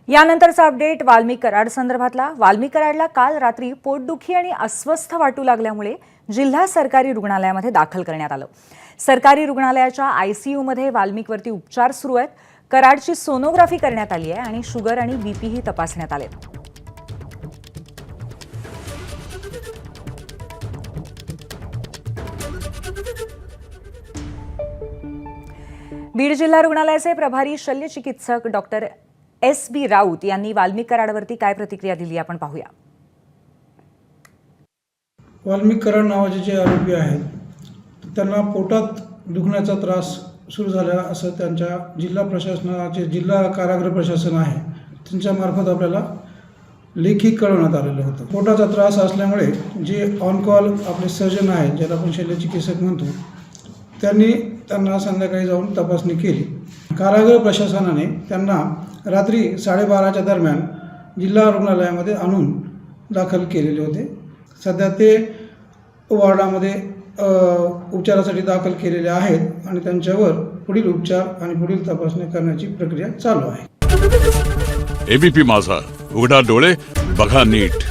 यानंतरचा update WALMI Karad संदर्भातला। वाल्मी कराडला काल रात्री पोटदुखी आणि अस्वस्थ वाटू लागल्यामुळे जिल्हा सरकारी रुग्णालयामध्ये दाखल करण्यात आलं। सरकारी रुग्णालयाच्या आयसीयूमध्ये वाल्मीकवरती उपचार सुरू आहेत। कराडची सोनोग्राफी करण्यात आली आहे आणि शुगर आणि बीपी ही तपासण्यात आले। बीड जिल्हा रुग्णालयाचे प्रभारी शल्य चिकित्सक डॉक्टर एस.बी. राऊत यांनी वाल्मी कराडवरती काय प्रतिक्रिया दिली आपण पाहूया। वाल्मी कराड नावाचे जे आरोपी आहेत त्यांना पोटात दुखण्याचा त्रास सुरू झाला असं त्यांच्या जिल्हा प्रशासनाचे जिल्हा कारागृह प्रशासन आहे त्यांच्या मार्फत आपल्याला लेखी कळवण्यात आलेलं होतं। पोटाचा त्रास असल्यामुळे जे ऑन कॉल आपले सर्जन आहेत ज्याला आपण शल्य चिकित्सक म्हणतो त्यांना संध्याकाळी जाऊन तपासणी केली। कारागृह प्रशासनाने त्यांना रात्री 12:30च्या दरम्यान जिल्हा रुग्णालयामध्ये आणून दाखल केलेले होते। सध्या ते वॉर्डामध्ये उपचारासाठी दाखल केलेले आहेत आणि त्यांच्यावर पुढील उपचार आणि पुढील तपासणी करण्याची प्रक्रिया चालू आहे। एबीपी माझा, उघडा डोळे बघा नीट।